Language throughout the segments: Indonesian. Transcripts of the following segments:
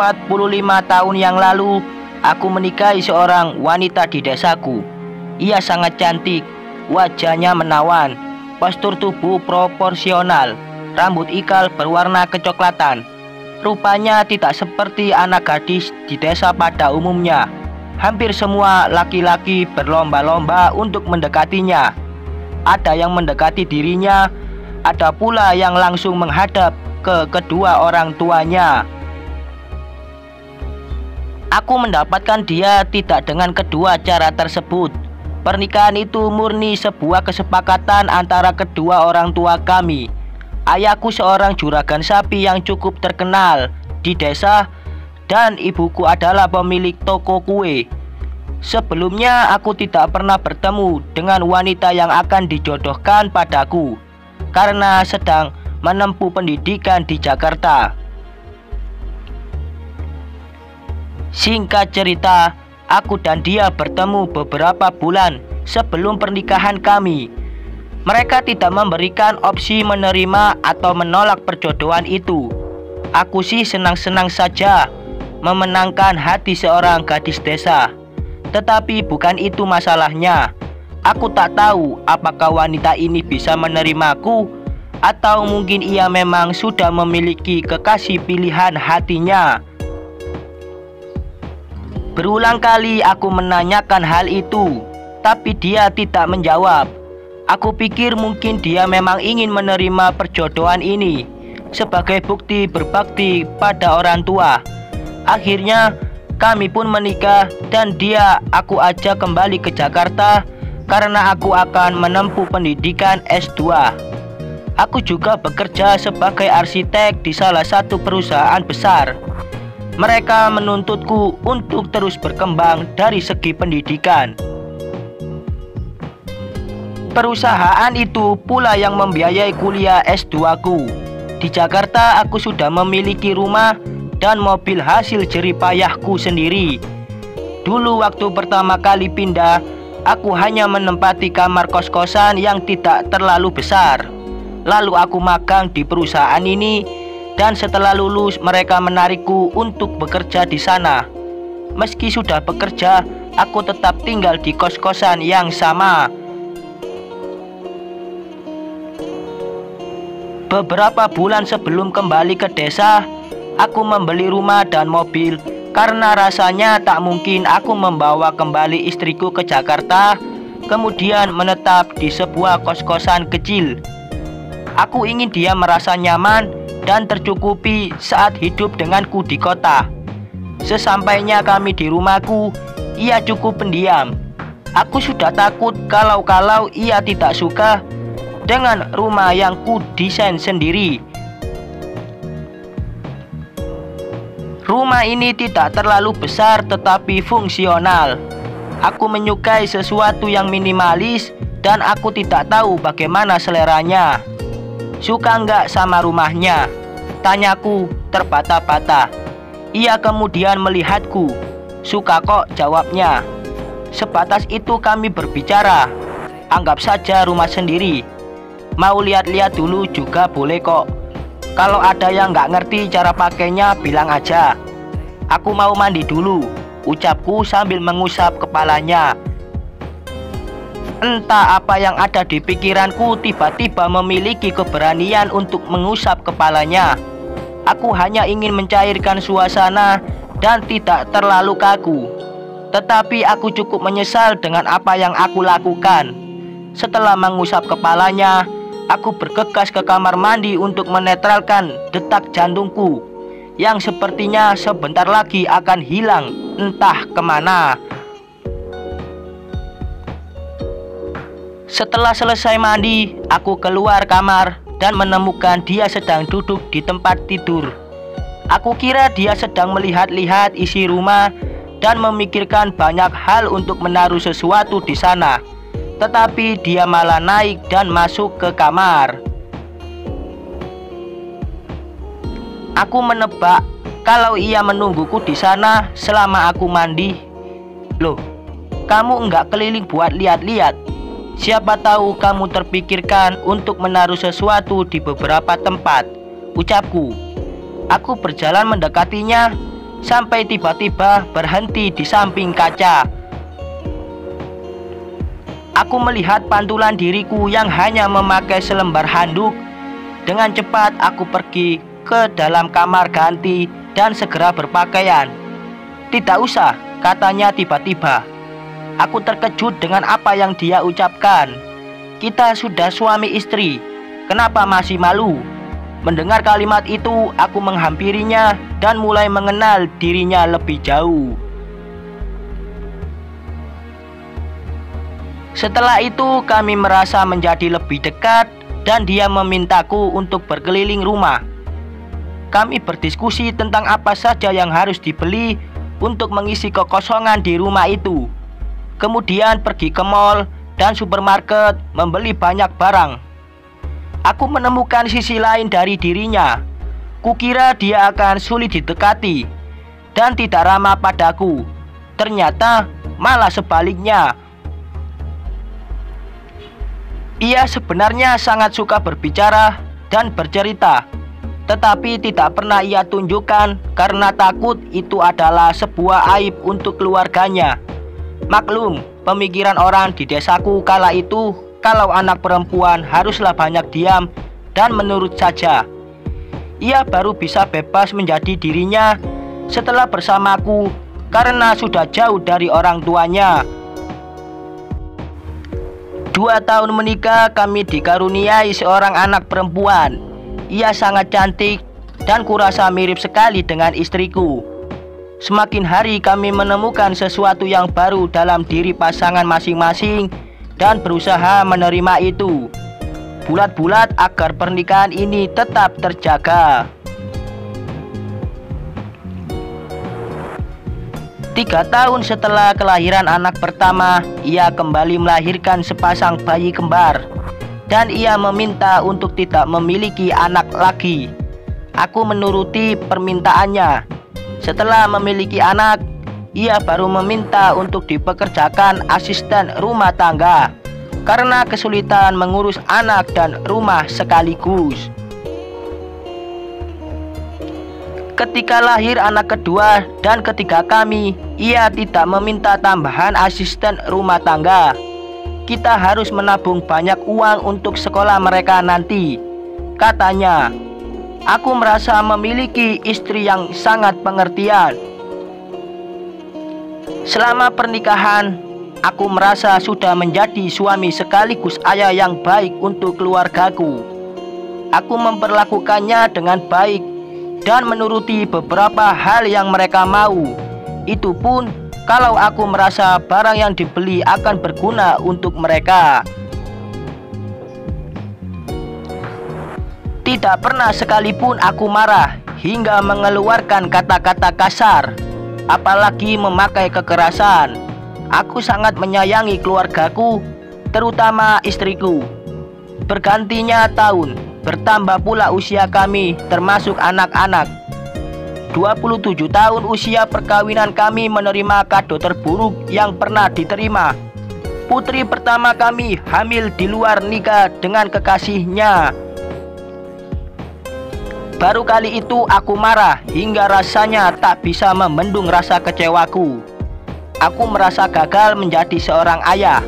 45 tahun yang lalu, aku menikahi seorang wanita di desaku. Ia sangat cantik, wajahnya menawan, postur tubuh proporsional, rambut ikal berwarna kecoklatan. Rupanya tidak seperti anak gadis di desa pada umumnya. Hampir semua laki-laki berlomba-lomba untuk mendekatinya. Ada yang mendekati dirinya, ada pula yang langsung menghadap ke kedua orang tuanya. Aku mendapatkan dia tidak dengan kedua cara tersebut. Pernikahan itu murni sebuah kesepakatan antara kedua orang tua kami. Ayahku seorang juragan sapi yang cukup terkenal di desa, dan ibuku adalah pemilik toko kue. Sebelumnya aku tidak pernah bertemu dengan wanita yang akan dijodohkan padaku karena sedang menempuh pendidikan di Jakarta. Singkat cerita, aku dan dia bertemu beberapa bulan sebelum pernikahan kami. Mereka tidak memberikan opsi menerima atau menolak perjodohan itu. Aku sih senang-senang saja memenangkan hati seorang gadis desa. Tetapi bukan itu masalahnya. Aku tak tahu apakah wanita ini bisa menerimaku, atau mungkin ia memang sudah memiliki kekasih pilihan hatinya. Berulang kali aku menanyakan hal itu, tapi dia tidak menjawab. Aku pikir mungkin dia memang ingin menerima perjodohan ini sebagai bukti berbakti pada orang tua. Akhirnya kami pun menikah dan aku ajak kembali ke Jakarta karena aku akan menempuh pendidikan S2. Aku juga bekerja sebagai arsitek di salah satu perusahaan besar. Mereka menuntutku untuk terus berkembang dari segi pendidikan. Perusahaan itu pula yang membiayai kuliah S2ku. Di Jakarta aku sudah memiliki rumah dan mobil hasil jerih payahku sendiri. Dulu waktu pertama kali pindah, aku hanya menempati kamar kos-kosan yang tidak terlalu besar. Lalu aku magang di perusahaan ini, dan setelah lulus mereka menarikku untuk bekerja di sana. Meski sudah bekerja, aku tetap tinggal di kos-kosan yang sama. Beberapa bulan sebelum kembali ke desa, aku membeli rumah dan mobil karena rasanya tak mungkin aku membawa kembali istriku ke Jakarta, kemudian menetap di sebuah kos-kosan kecil. Aku ingin dia merasa nyaman dan tercukupi saat hidup denganku di kota. Sesampainya kami di rumahku, ia cukup pendiam. Aku sudah takut kalau ia tidak suka dengan rumah yang ku desain sendiri. Rumah ini tidak terlalu besar tetapi fungsional. Aku menyukai sesuatu yang minimalis dan aku tidak tahu bagaimana seleranya. Suka nggak sama rumahnya? Tanyaku terbata-bata. Ia kemudian melihatku. Suka kok, jawabnya. Sebatas itu kami berbicara. Anggap saja rumah sendiri. Mau lihat-lihat dulu juga boleh kok. Kalau ada yang nggak ngerti cara pakainya bilang aja. Aku mau mandi dulu, ucapku sambil mengusap kepalanya. Entah apa yang ada di pikiranku, tiba-tiba memiliki keberanian untuk mengusap kepalanya. Aku hanya ingin mencairkan suasana dan tidak terlalu kaku. Tetapi aku cukup menyesal dengan apa yang aku lakukan. Setelah mengusap kepalanya, aku bergegas ke kamar mandi untuk menetralkan detak jantungku yang sepertinya sebentar lagi akan hilang entah kemana. Setelah selesai mandi, aku keluar kamar dan menemukan dia sedang duduk di tempat tidur. Aku kira dia sedang melihat-lihat isi rumah dan memikirkan banyak hal untuk menaruh sesuatu di sana. Tetapi dia malah naik dan masuk ke kamar. Aku menebak kalau ia menungguku di sana selama aku mandi. Loh, kamu enggak keliling buat lihat-lihat? Siapa tahu kamu terpikirkan untuk menaruh sesuatu di beberapa tempat, ucapku. Aku berjalan mendekatinya sampai tiba-tiba berhenti di samping kaca. Aku melihat pantulan diriku yang hanya memakai selembar handuk. Dengan cepat aku pergi ke dalam kamar ganti dan segera berpakaian. "Tidak usah," katanya tiba-tiba. Aku terkejut dengan apa yang dia ucapkan. "Kita sudah suami istri, kenapa masih malu?" Mendengar kalimat itu, aku menghampirinya dan mulai mengenal dirinya lebih jauh. Setelah itu kami merasa menjadi lebih dekat dan dia memintaku untuk berkeliling rumah. Kami berdiskusi tentang apa saja yang harus dibeli untuk mengisi kekosongan di rumah itu. Kemudian pergi ke mall dan supermarket membeli banyak barang. Aku menemukan sisi lain dari dirinya. Kukira dia akan sulit didekati dan tidak ramah padaku. Ternyata malah sebaliknya. Ia sebenarnya sangat suka berbicara dan bercerita, tetapi tidak pernah ia tunjukkan karena takut itu adalah sebuah aib untuk keluarganya. Maklum, pemikiran orang di desaku kala itu, kalau anak perempuan haruslah banyak diam dan menurut saja. Ia baru bisa bebas menjadi dirinya setelah bersamaku karena sudah jauh dari orang tuanya. 2 tahun menikah kami dikaruniai seorang anak perempuan. Ia sangat cantik dan kurasa mirip sekali dengan istriku. Semakin hari kami menemukan sesuatu yang baru dalam diri pasangan masing-masing dan berusaha menerima itu bulat-bulat agar pernikahan ini tetap terjaga. 3 tahun setelah kelahiran anak pertama, ia kembali melahirkan sepasang bayi kembar dan ia meminta untuk tidak memiliki anak lagi. Aku menuruti permintaannya. Setelah memiliki anak, ia baru meminta untuk dipekerjakan asisten rumah tangga karena kesulitan mengurus anak dan rumah sekaligus. Ketika lahir anak kedua dan ketiga kami, ia tidak meminta tambahan asisten rumah tangga. Kita harus menabung banyak uang untuk sekolah mereka nanti. Katanya, "Aku merasa memiliki istri yang sangat pengertian." Selama pernikahan, aku merasa sudah menjadi suami sekaligus ayah yang baik untuk keluargaku. Aku memperlakukannya dengan baik dan menuruti beberapa hal yang mereka mau. Itu pun kalau aku merasa barang yang dibeli akan berguna untuk mereka. Tidak pernah sekalipun aku marah hingga mengeluarkan kata-kata kasar, apalagi memakai kekerasan. Aku sangat menyayangi keluargaku, terutama istriku. Bergantinya tahun, bertambah pula usia kami termasuk anak-anak. 27 tahun usia perkawinan kami menerima kado terburuk yang pernah diterima. Putri pertama kami hamil di luar nikah dengan kekasihnya. Baru kali itu aku marah hingga rasanya tak bisa membendung rasa kecewaku. Aku merasa gagal menjadi seorang ayah.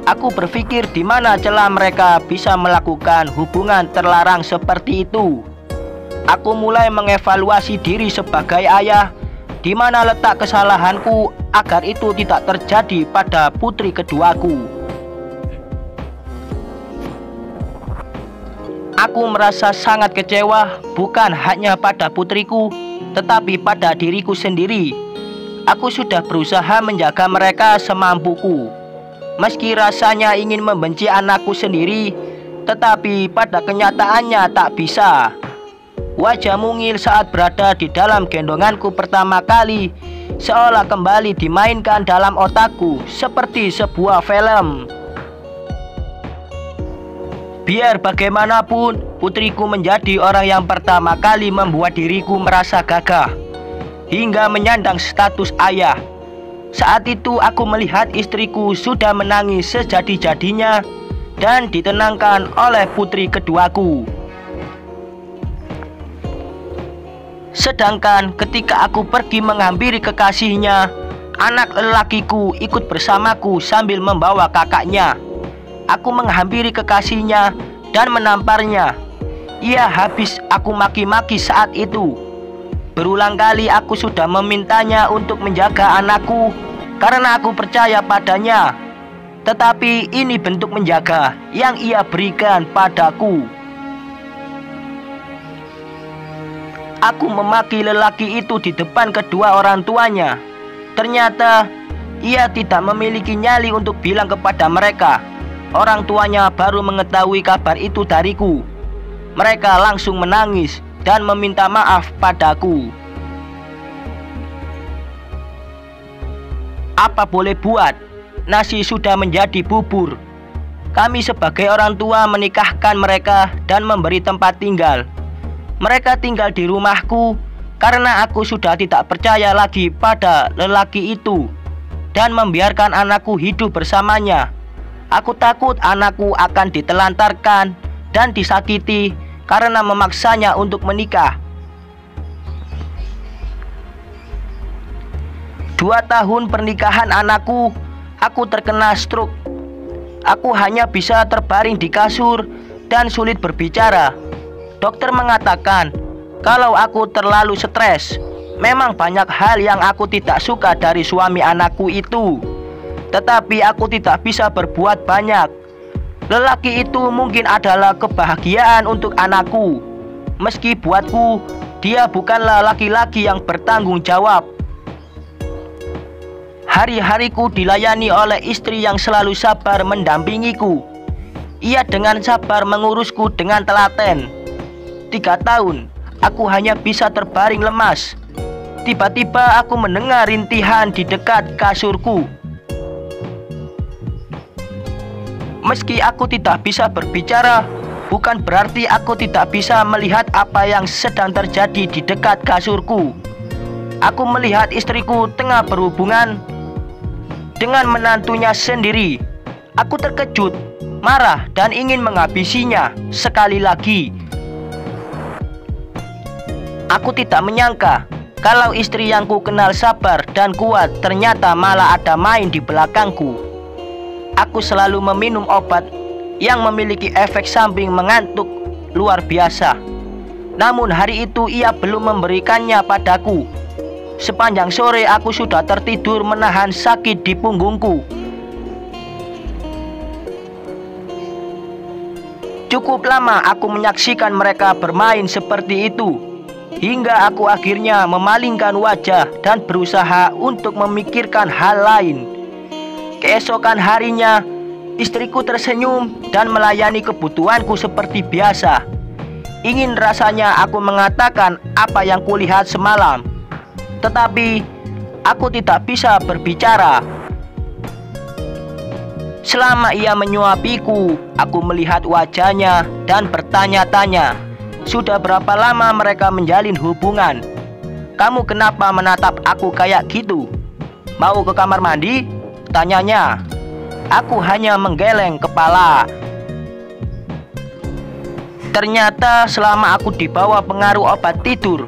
Aku berpikir di mana celah mereka bisa melakukan hubungan terlarang seperti itu. Aku mulai mengevaluasi diri sebagai ayah, di mana letak kesalahanku agar itu tidak terjadi pada putri keduaku. Aku merasa sangat kecewa bukan hanya pada putriku, tetapi pada diriku sendiri. Aku sudah berusaha menjaga mereka semampuku. Meski rasanya ingin membenci anakku sendiri, tetapi pada kenyataannya tak bisa. Wajah mungil saat berada di dalam gendonganku pertama kali seolah kembali dimainkan dalam otakku seperti sebuah film. Biar bagaimanapun, putriku menjadi orang yang pertama kali membuat diriku merasa gagah hingga menyandang status ayah. Saat itu aku melihat istriku sudah menangis sejadi-jadinya dan ditenangkan oleh putri keduaku. Sedangkan ketika aku pergi menghampiri kekasihnya, anak lelakiku ikut bersamaku sambil membawa kakaknya. Aku menghampiri kekasihnya dan menamparnya. Ia habis aku maki-maki saat itu. Berulang kali aku sudah memintanya untuk menjaga anakku karena aku percaya padanya. Tetapi ini bentuk menjaga yang ia berikan padaku. Aku memaki lelaki itu di depan kedua orang tuanya. Ternyata ia tidak memiliki nyali untuk bilang kepada mereka. Orang tuanya baru mengetahui kabar itu dariku. Mereka langsung menangis dan meminta maaf padaku. Apa boleh buat, nasi sudah menjadi bubur. Kami sebagai orang tua menikahkan mereka dan memberi tempat tinggal. Mereka tinggal di rumahku karena aku sudah tidak percaya lagi pada lelaki itu dan membiarkan anakku hidup bersamanya. Aku takut anakku akan ditelantarkan dan disakiti karena memaksanya untuk menikah. 2 tahun pernikahan anakku, aku terkena stroke. Aku hanya bisa terbaring di kasur dan sulit berbicara. Dokter mengatakan kalau aku terlalu stres. Memang banyak hal yang aku tidak suka dari suami anakku itu, tetapi aku tidak bisa berbuat banyak. Lelaki itu mungkin adalah kebahagiaan untuk anakku. Meski buatku, dia bukanlah laki-laki yang bertanggung jawab. Hari-hariku dilayani oleh istri yang selalu sabar mendampingiku. Ia dengan sabar mengurusku dengan telaten. 3 tahun, aku hanya bisa terbaring lemas. Tiba-tiba aku mendengar rintihan di dekat kasurku. Meski aku tidak bisa berbicara, bukan berarti aku tidak bisa melihat apa yang sedang terjadi di dekat kasurku. Aku melihat istriku tengah berhubungan dengan menantunya sendiri. Aku terkejut, marah, dan ingin menghabisinya sekali lagi. Aku tidak menyangka kalau istri yang ku kenal sabar dan kuat ternyata malah ada main di belakangku. Aku selalu meminum obat yang memiliki efek samping mengantuk luar biasa. Namun hari itu ia belum memberikannya padaku. Sepanjang sore aku sudah tertidur menahan sakit di punggungku. Cukup lama aku menyaksikan mereka bermain seperti itu, hingga aku akhirnya memalingkan wajah dan berusaha untuk memikirkan hal lain. Keesokan harinya, istriku tersenyum dan melayani kebutuhanku seperti biasa. Ingin rasanya aku mengatakan apa yang kulihat semalam, tetapi aku tidak bisa berbicara. Selama ia menyuapiku, aku melihat wajahnya dan bertanya-tanya, sudah berapa lama mereka menjalin hubungan? Kamu kenapa menatap aku kayak gitu? Mau ke kamar mandi? Tanyanya. Aku hanya menggeleng kepala. Ternyata selama aku dibawa pengaruh obat tidur,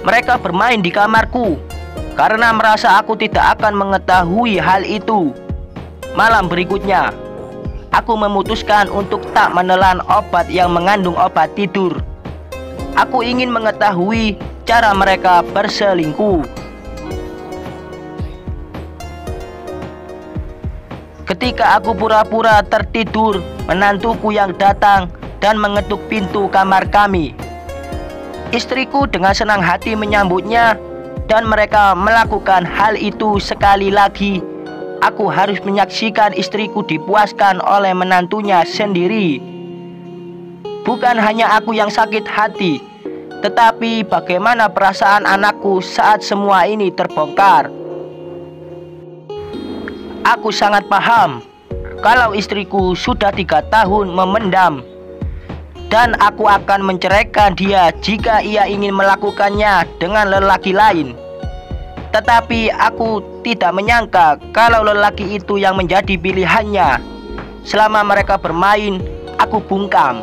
mereka bermain di kamarku. Karena merasa aku tidak akan mengetahui hal itu, malam berikutnya, aku memutuskan untuk tak menelan obat yang mengandung obat tidur. Aku ingin mengetahui cara mereka berselingkuh. Ketika aku pura-pura tertidur, menantuku yang datang dan mengetuk pintu kamar kami. Istriku dengan senang hati menyambutnya, dan mereka melakukan hal itu sekali lagi. Aku harus menyaksikan istriku dipuaskan oleh menantunya sendiri. Bukan hanya aku yang sakit hati, tetapi bagaimana perasaan anakku saat semua ini terbongkar. Aku sangat paham kalau istriku sudah 3 tahun memendam, dan aku akan menceraikan dia jika ia ingin melakukannya dengan lelaki lain. Tetapi aku tidak menyangka kalau lelaki itu yang menjadi pilihannya. Selama mereka bermain, aku bungkam.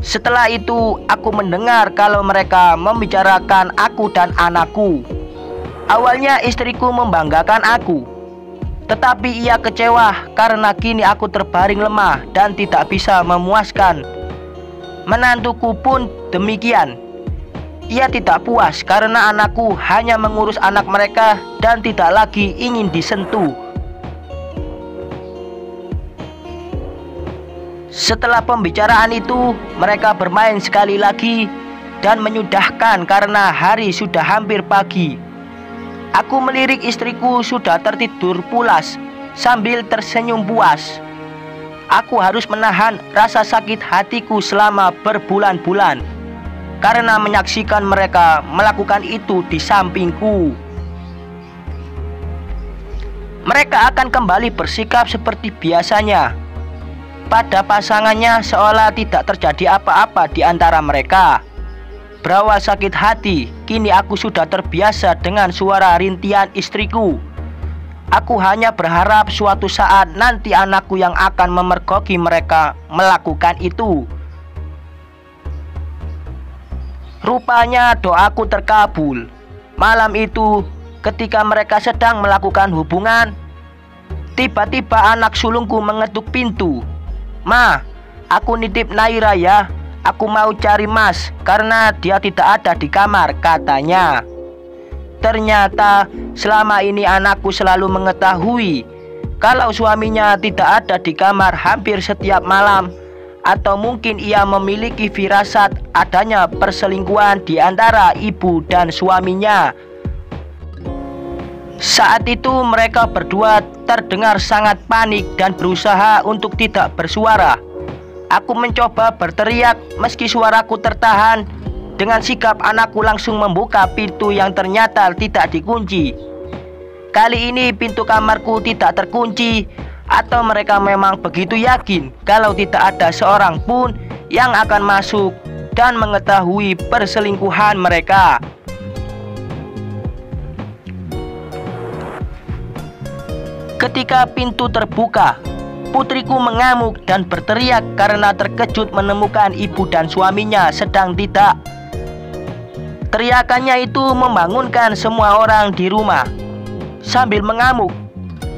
Setelah itu, aku mendengar kalau mereka membicarakan aku dan anakku. Awalnya istriku membanggakan aku, tetapi ia kecewa karena kini aku terbaring lemah dan tidak bisa memuaskan. Menantuku pun demikian. Ia tidak puas karena anakku hanya mengurus anak mereka dan tidak lagi ingin disentuh. Setelah pembicaraan itu, mereka bermain sekali lagi dan menyudahkan karena hari sudah hampir pagi. Aku melirik istriku sudah tertidur pulas sambil tersenyum puas. Aku harus menahan rasa sakit hatiku selama berbulan-bulan karena menyaksikan mereka melakukan itu di sampingku. Mereka akan kembali bersikap seperti biasanya pada pasangannya, seolah tidak terjadi apa-apa di antara mereka. Berawal sakit hati, kini aku sudah terbiasa dengan suara rintian istriku. Aku hanya berharap suatu saat nanti anakku yang akan memergoki mereka melakukan itu. Rupanya doaku terkabul. Malam itu, ketika mereka sedang melakukan hubungan, tiba-tiba anak sulungku mengetuk pintu. "Ma, aku nitip Naira ya. Aku mau cari Mas karena dia tidak ada di kamar," katanya. Ternyata selama ini anakku selalu mengetahui kalau suaminya tidak ada di kamar hampir setiap malam, atau mungkin ia memiliki firasat adanya perselingkuhan di antara ibu dan suaminya. Saat itu mereka berdua terdengar sangat panik dan berusaha untuk tidak bersuara. Aku mencoba berteriak meski suaraku tertahan. Dengan sikap anakku langsung membuka pintu yang ternyata tidak dikunci. Kali ini pintu kamarku tidak terkunci, atau mereka memang begitu yakin kalau tidak ada seorang pun yang akan masuk dan mengetahui perselingkuhan mereka. Ketika pintu terbuka, putriku mengamuk dan berteriak karena terkejut menemukan ibu dan suaminya sedang tidak. Teriakannya itu membangunkan semua orang di rumah. Sambil mengamuk,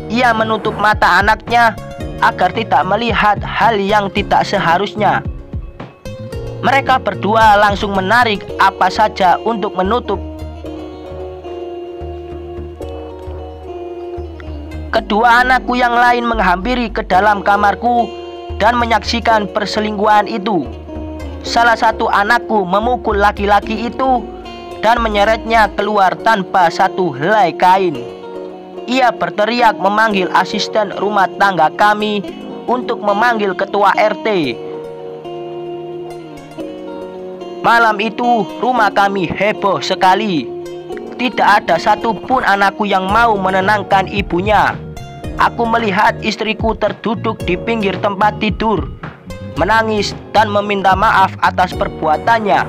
ia menutup mata anaknya agar tidak melihat hal yang tidak seharusnya. Mereka berdua langsung menarik apa saja untuk menutup. Kedua anakku yang lain menghampiri ke dalam kamarku dan menyaksikan perselingkuhan itu. Salah satu anakku memukul laki-laki itu dan menyeretnya keluar tanpa satu helai kain. Ia berteriak memanggil asisten rumah tangga kami untuk memanggil ketua RT. Malam itu rumah kami heboh sekali. Tidak ada satupun anakku yang mau menenangkan ibunya. Aku melihat istriku terduduk di pinggir tempat tidur, menangis dan meminta maaf atas perbuatannya.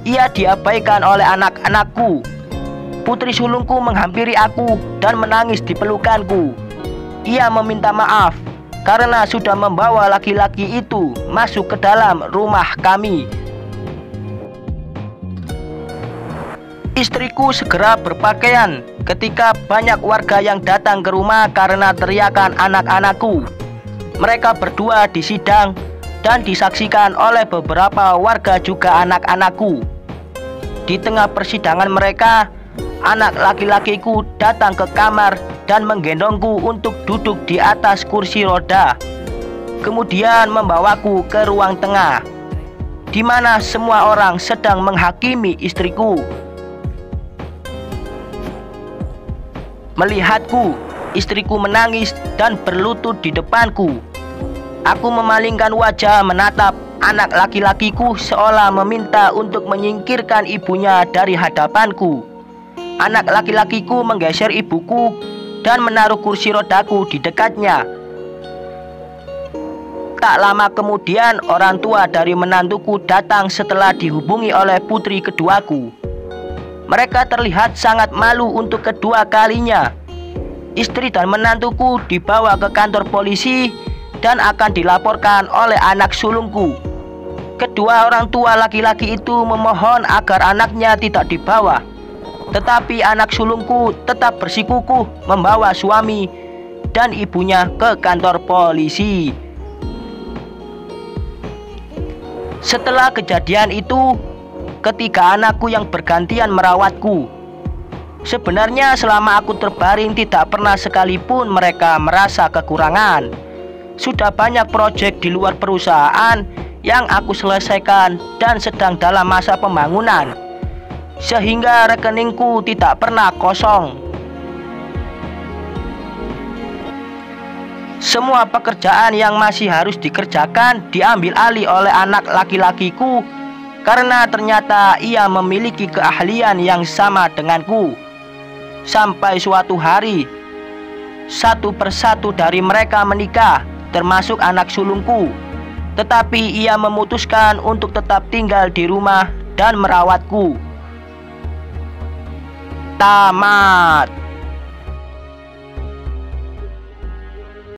Ia diabaikan oleh anak-anakku. Putri sulungku menghampiri aku dan menangis di pelukanku. Ia meminta maaf karena sudah membawa laki-laki itu masuk ke dalam rumah kami. Istriku segera berpakaian ketika banyak warga yang datang ke rumah karena teriakan anak-anakku. Mereka berdua disidang dan disaksikan oleh beberapa warga juga anak-anakku. Di tengah persidangan mereka, anak laki-lakiku datang ke kamar dan menggendongku untuk duduk di atas kursi roda. Kemudian membawaku ke ruang tengah, di mana semua orang sedang menghakimi istriku. Melihatku, istriku menangis dan berlutut di depanku. Aku memalingkan wajah menatap anak laki-lakiku seolah meminta untuk menyingkirkan ibunya dari hadapanku. Anak laki-lakiku menggeser ibuku dan menaruh kursi rodaku di dekatnya. Tak lama kemudian orang tua dari menantuku datang setelah dihubungi oleh putri keduaku. Mereka terlihat sangat malu untuk kedua kalinya. Istri dan menantuku dibawa ke kantor polisi dan akan dilaporkan oleh anak sulungku. Kedua orang tua laki-laki itu memohon agar anaknya tidak dibawa. Tetapi anak sulungku tetap bersikukuh membawa suami dan ibunya ke kantor polisi. Setelah kejadian itu, ketiga anakku yang bergantian merawatku. Sebenarnya selama aku terbaring tidak pernah sekalipun mereka merasa kekurangan. Sudah banyak proyek di luar perusahaan yang aku selesaikan dan sedang dalam masa pembangunan, sehingga rekeningku tidak pernah kosong. Semua pekerjaan yang masih harus dikerjakan diambil alih oleh anak laki-lakiku karena ternyata ia memiliki keahlian yang sama denganku. Sampai suatu hari, satu persatu dari mereka menikah, termasuk anak sulungku. Tetapi ia memutuskan untuk tetap tinggal di rumah dan merawatku. Tamat.